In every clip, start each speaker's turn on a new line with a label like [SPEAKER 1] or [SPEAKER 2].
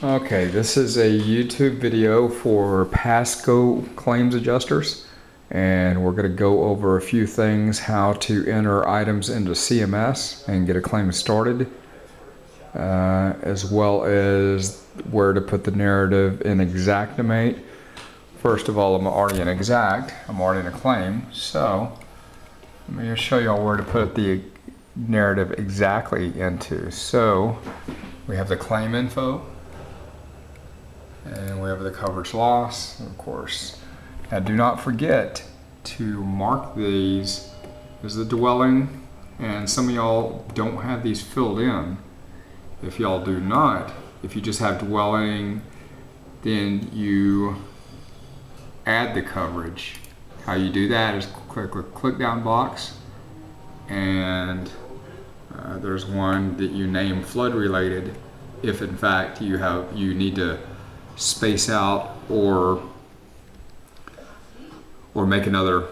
[SPEAKER 1] Okay, this is a YouTube video for Pasco Claims adjusters, and we're going to go over a few things, how to enter items into CMS and get a claim started, as well as where to put the narrative in Xactimate. First of all, I'm already in Exact, I'm already in a claim, so let me just show y'all where to put the narrative exactly into. So we have the claim info, and we have the coverage loss, of course. Now do not forget to mark these as the dwelling, and some of y'all don't have these filled in. If y'all do not, if you just have dwelling, then you add the coverage. How you do that is click down box, and there's one that you name flood related if in fact you need to space out or make another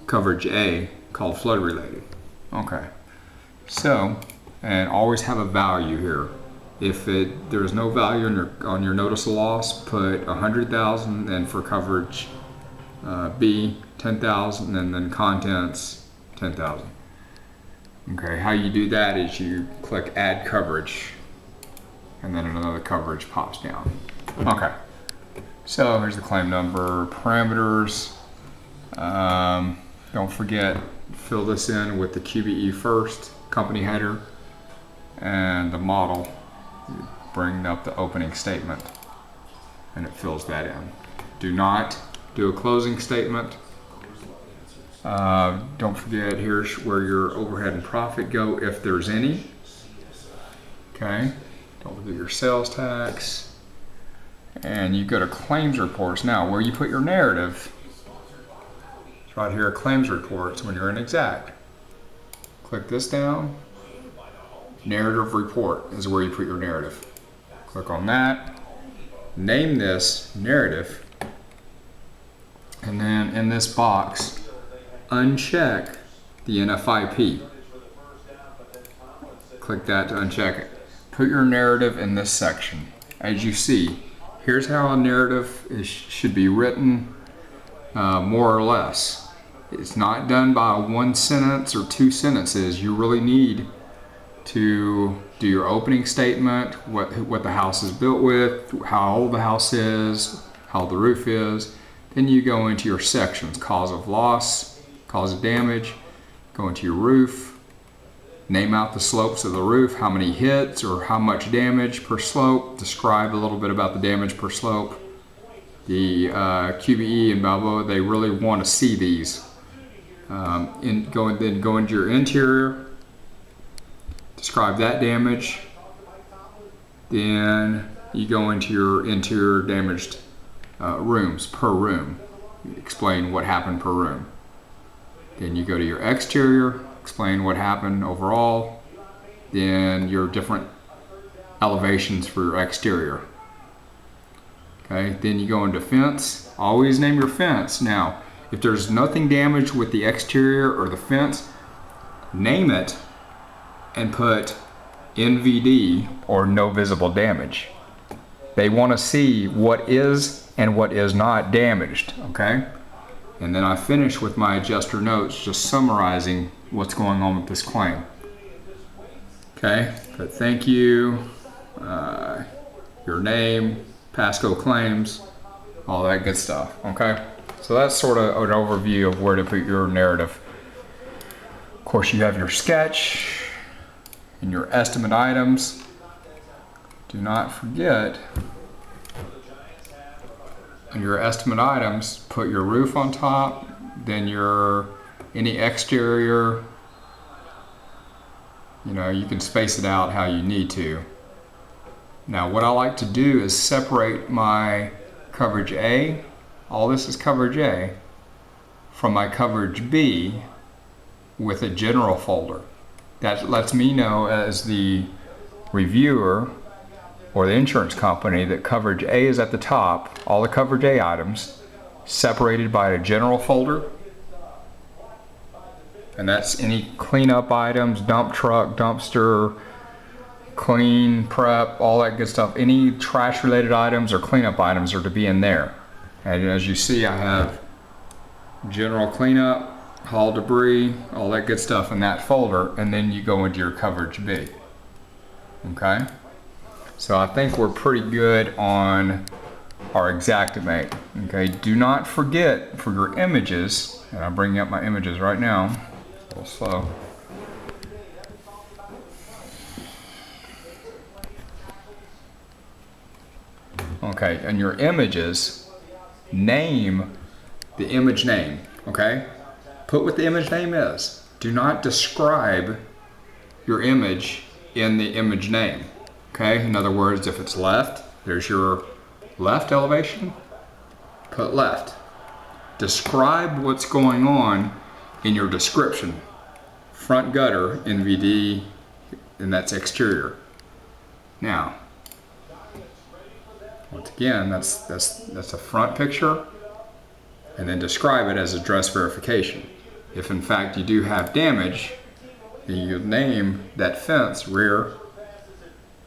[SPEAKER 1] coverage A called flood related. Okay, so, and always have a value here. If there's no value on your notice of loss, put 100,000, and for coverage B 10,000, and then contents 10,000. Okay, how you do that is you click add coverage, and then another coverage pops down. Okay, so here's the claim number, parameters. Don't forget, fill this in with the QBE first, company header, and the model. You bring up the opening statement, and it fills that in. Do not do a closing statement. Don't forget, here's where your overhead and profit go, if there's any. Okay, don't forget your sales tax. And you go to claims reports. Now, where you put your narrative, it's right here, claims reports, when you're in Exact. Click this down. Narrative report is where you put your narrative. Click on that. Name this narrative. And then in this box, uncheck the NFIP. Click that to uncheck it. Put your narrative in this section. As you see, here's how a narrative should be written, more or less. It's not done by one sentence or two sentences. You really need to do your opening statement, what the house is built with, how old the house is, how the roof is. Then you go into your sections, cause of loss, cause of damage, go into your roof, name out the slopes of the roof, how many hits or how much damage per slope, describe a little bit about the damage per slope. The QBE and Balboa, they really want to see these. Then go into your interior, describe that damage. Then you go into your interior damaged rooms per room, explain what happened per room. Then you go to your exterior, explain what happened overall, then your different elevations for your exterior. Okay, then you go into fence, always name your fence. Now, if there's nothing damaged with the exterior or the fence, name it and put NVD or no visible damage. They want to see what is and what is not damaged, okay? And then I finish with my adjuster notes, just summarizing what's going on with this claim. Okay, but thank you, your name, Pasco Claims, all that good stuff, okay? So that's sort of an overview of where to put your narrative. Of course, you have your sketch and your estimate items. Do not forget, in your estimate items, put your roof on top, then any exterior, you can space it out how you need to. Now what I like to do is separate my coverage A, all this is coverage A, from my coverage B with a general folder. That lets me know as the reviewer or the insurance company that coverage A is at the top, all the coverage A items, separated by a general folder. And that's any cleanup items, dump truck, dumpster, clean, prep, all that good stuff. Any trash related items or cleanup items are to be in there. And as you see, I have general cleanup, haul debris, all that good stuff in that folder, and then you go into your coverage B. Okay? So I think we're pretty good on our Xactimate. Okay, do not forget for your images, and I'm bringing up my images right now, a little slow. Okay, and your images, name the image name, okay? Put what the image name is. Do not describe your image in the image name, okay? In other words, if it's left, there's your left elevation, put left. Describe what's going on in your description. Front gutter, NVD, and that's exterior. Now, once again, that's a front picture, and then describe it as address verification. If in fact you do have damage, then you name that fence rear,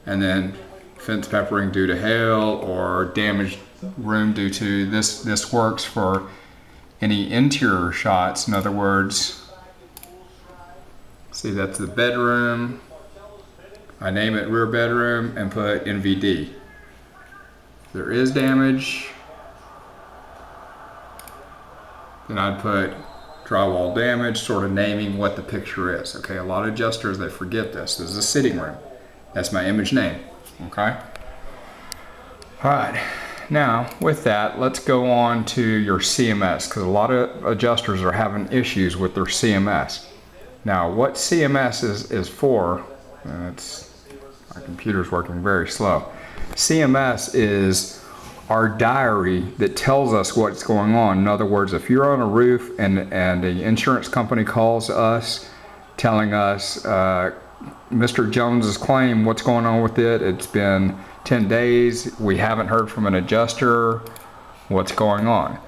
[SPEAKER 1] and then fence peppering due to hail or damaged room due to this. This works for any interior shots. In other words, see, that's the bedroom. I name it rear bedroom and put NVD. There is damage, then I'd put drywall damage, sort of naming what the picture is. Okay, a lot of adjusters, they forget this. This is a sitting room. That's my image name, okay? All right, now with that, let's go on to your CMS, because a lot of adjusters are having issues with their CMS. Now, what CMS is for, and my computer's working very slow. CMS is our diary that tells us what's going on. In other words, if you're on a roof and the insurance company calls us telling us Mr. Jones's claim, what's going on with it? It's been 10 days, we haven't heard from an adjuster, what's going on?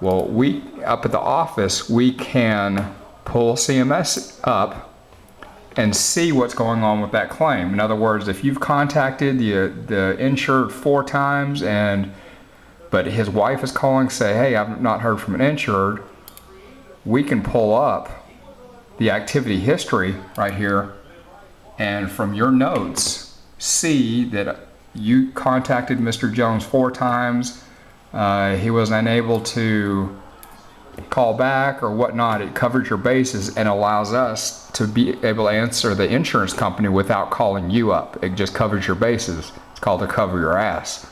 [SPEAKER 1] Well, we up at the office, we can pull CMS up and see what's going on with that claim. In other words, if you've contacted the insured 4 times but his wife is calling, say, hey, I've not heard from an insured, we can pull up the activity history right here, and from your notes, see that you contacted Mr. Jones 4 times, he was unable to call back or whatnot. It covers your bases and allows us to be able to answer the insurance company without calling you up. It just covers your bases. It's called to cover your ass.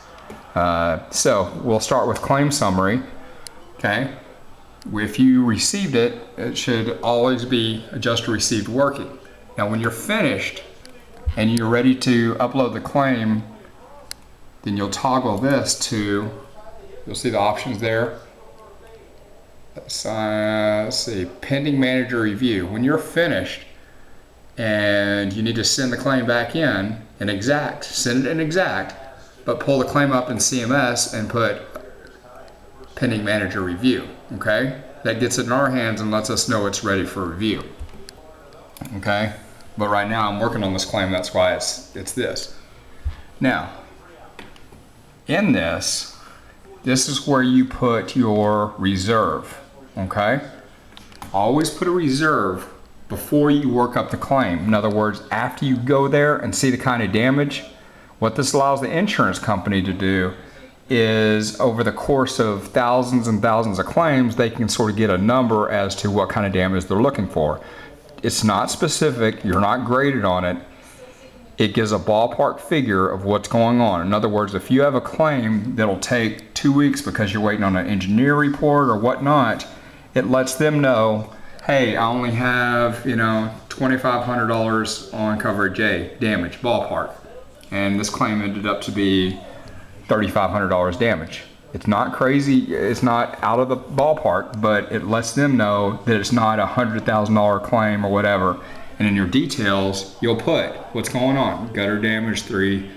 [SPEAKER 1] So we'll start with claim summary. Okay, if you received it, it should always be adjuster received working. Now when you're finished and you're ready to upload the claim, then you'll toggle this to, you'll see the options there. Let's see, pending manager review. When you're finished and you need to send the claim back in Exact, send it in Exact, but pull the claim up in CMS and put pending manager review, okay? That gets it in our hands and lets us know it's ready for review, okay? But right now I'm working on this claim, that's why it's this. Now, in this is where you put your reserve. Okay? Always put a reserve before you work up the claim. In other words, after you go there and see the kind of damage, what this allows the insurance company to do is over the course of thousands and thousands of claims, they can sort of get a number as to what kind of damage they're looking for. It's not specific, you're not graded on it. It gives a ballpark figure of what's going on. In other words, if you have a claim that'll take 2 weeks because you're waiting on an engineer report or whatnot, it lets them know, hey, I only have, $2,500 on coverage A damage, ballpark. And this claim ended up to be $3,500 damage. It's not crazy, it's not out of the ballpark, but it lets them know that it's not a $100,000 claim or whatever. And in your details, you'll put what's going on. Gutter damage, 3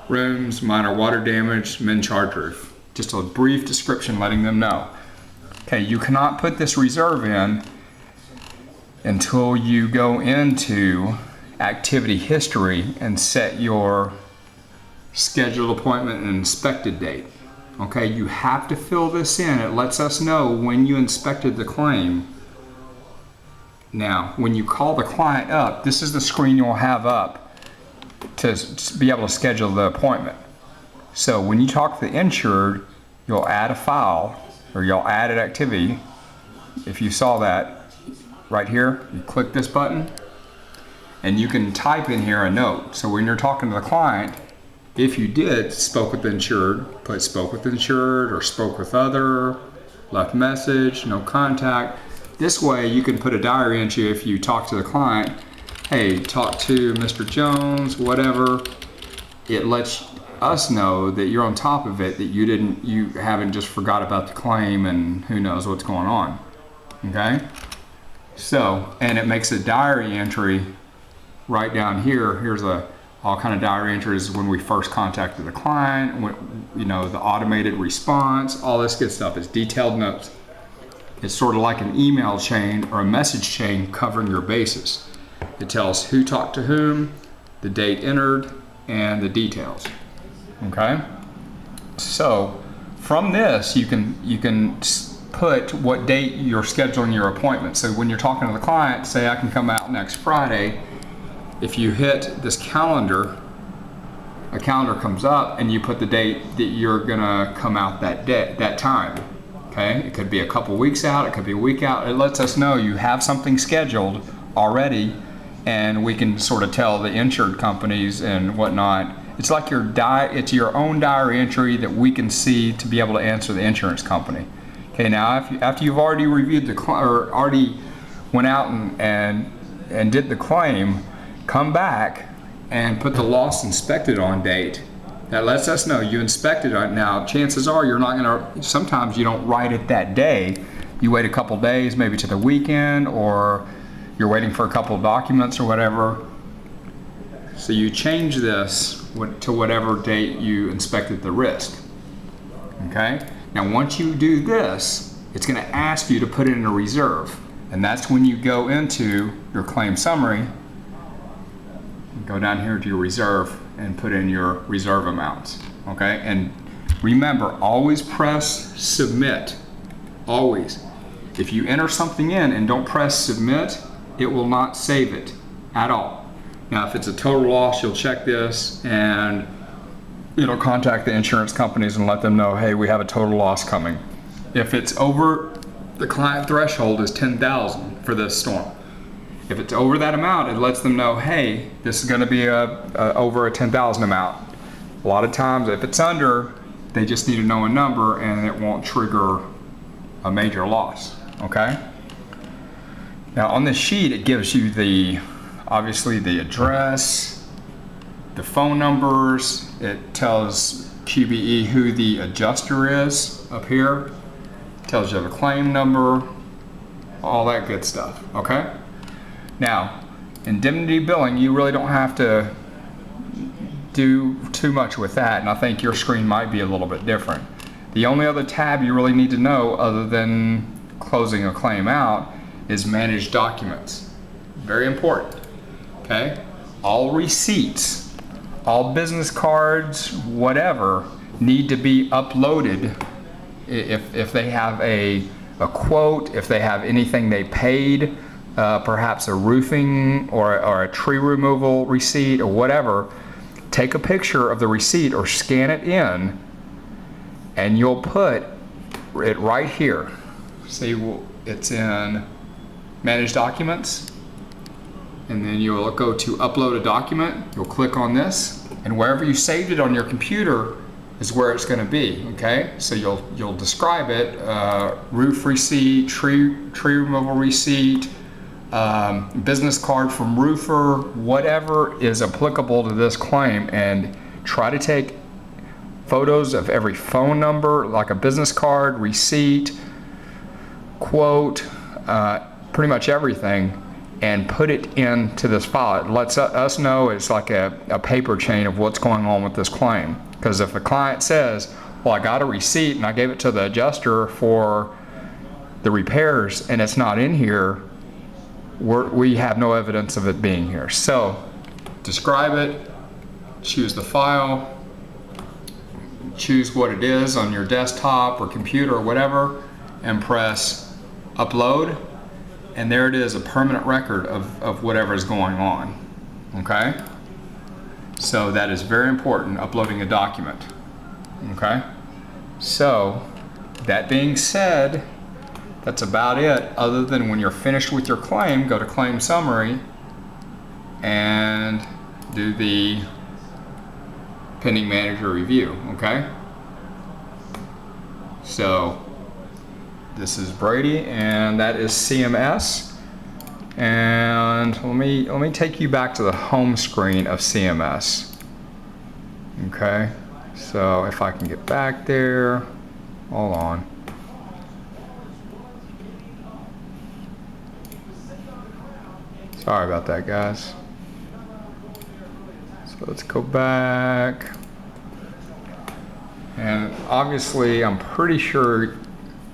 [SPEAKER 1] rooms, minor water damage, min charge roof. Just a brief description letting them know. Okay, you cannot put this reserve in until you go into activity history and set your scheduled appointment and inspected date. Okay, you have to fill this in. It lets us know when you inspected the claim. Now, when you call the client up, this is the screen you'll have up to be able to schedule the appointment. So when you talk to the insured, you'll add a file, or you'll add an activity. If you saw that right here, you click this button, and you can type in here a note. So when you're talking to the client, if you did spoke with the insured, put spoke with the insured or spoke with other, left message, no contact. This way you can put a diary entry if you talk to the client, hey, talk to Mr. Jones, whatever. It lets us know that you're on top of it, that you haven't just forgot about the claim and who knows what's going on. Okay? So, and it makes a diary entry right down here. Here's all kind of diary entries when we first contacted the client, when, the automated response, all this good stuff. It's detailed notes. It's sort of like an email chain or a message chain covering your bases. It tells who talked to whom, the date entered, and the details. Okay? So from this, you can put what date you're scheduling your appointment. So when you're talking to the client, say I can come out next Friday. If you hit this calendar, a calendar comes up and you put the date that you're gonna come out that time. Okay, it could be a couple weeks out, it could be a week out. It lets us know you have something scheduled already, and we can sort of tell the insured companies and whatnot. It's like it's your own diary entry that we can see to be able to answer the insurance company. Okay, now after you've already reviewed or already went out and did the claim, come back and put the loss inspected on date. That lets us know you inspected it. Now, chances are you're not gonna, sometimes you don't write it that day. You wait a couple days, maybe to the weekend, or you're waiting for a couple of documents or whatever. So you change this to whatever date you inspected the risk. Okay? Now, once you do this, it's gonna ask you to put it in a reserve. And that's when you go into your claim summary, go down here to your reserve and put in your reserve amounts, okay? And remember, always press submit, always. If you enter something in and don't press submit, it will not save it at all. Now, if it's a total loss, you'll check this and it'll contact the insurance companies and let them know, hey, we have a total loss coming. If it's over, the client threshold is $10,000 for this storm. If it's over that amount, it lets them know, hey, this is going to be over a $10,000 amount. A lot of times, if it's under, they just need to know a number and it won't trigger a major loss, okay? Now on this sheet, it gives you obviously the address, the phone numbers. It tells QBE who the adjuster is up here. It tells you the claim number, all that good stuff, okay? Now, indemnity billing, you really don't have to do too much with that, and I think your screen might be a little bit different. The only other tab you really need to know, other than closing a claim out, is manage documents. Very important, okay? All receipts, all business cards, whatever, need to be uploaded if they have a quote, if they have anything they paid, perhaps a roofing or a tree removal receipt or whatever. Take a picture of the receipt or scan it in, and you'll put it right here. See, it's in Manage Documents, and then you'll go to Upload a Document. You'll click on this, and wherever you saved it on your computer is where it's going to be. Okay, so you'll describe it: roof receipt, tree removal receipt, business card from roofer, whatever is applicable to this claim, and try to take photos of every phone number, like a business card, receipt, quote, pretty much everything, and put it into this file. It lets us know. It's like a paper chain of what's going on with this claim. Because if the client says, well, I got a receipt and I gave it to the adjuster for the repairs and it's not in here, we have no evidence of it being here. So describe it, choose the file, choose what it is on your desktop or computer or whatever, and press upload, and there it is, a permanent record of whatever is going on. Okay? So that is very important, uploading a document. Okay? So, that being said, that's about it, other than when you're finished with your claim, go to claim summary and do the pending manager review. Okay? So, this is Brady, and that is CMS. And let me take you back to the home screen of CMS. Okay, so if I can get back there, hold on. Sorry about that, guys. So let's go back. And obviously, I'm pretty sure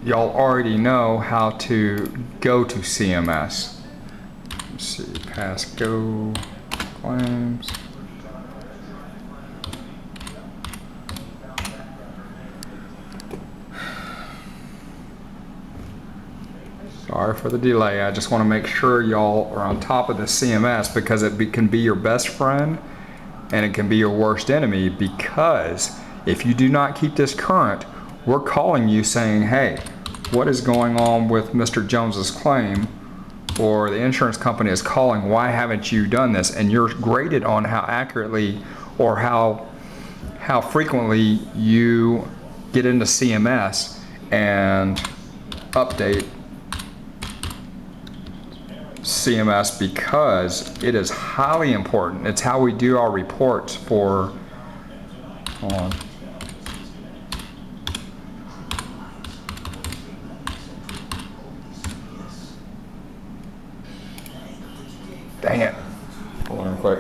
[SPEAKER 1] y'all already know how to go to CMS. Let's see, Pasco Claims. Sorry for the delay. I just want to make sure y'all are on top of the CMS, because it can be your best friend and it can be your worst enemy, because if you do not keep this current, we're calling you saying, hey, what is going on with Mr. Jones's claim? Or the insurance company is calling, why haven't you done this? And you're graded on how accurately or how frequently you get into CMS and update CMS, because it is highly important. It's how we do our reports for, hold on. Dang it. Hold on real quick.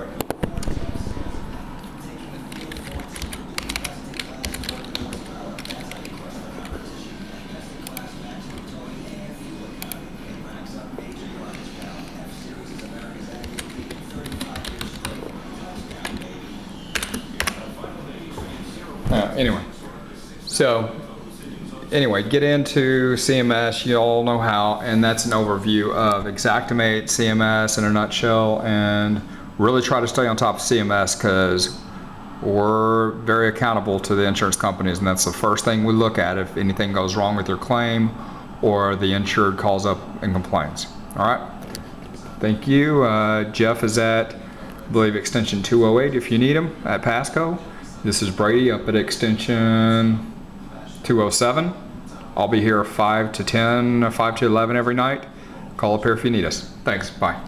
[SPEAKER 1] Anyway, get into CMS, you all know how, and that's an overview of Xactimate, CMS in a nutshell, and really try to stay on top of CMS, because we're very accountable to the insurance companies, and that's the first thing we look at if anything goes wrong with your claim or the insured calls up and complains. All right, thank you. Jeff is at, I believe, extension 208 if you need him at Pasco. This is Brady up at extension 207. I'll be here 5 to 10, 5 to 11 every night. Call up here if you need us. Thanks. Bye.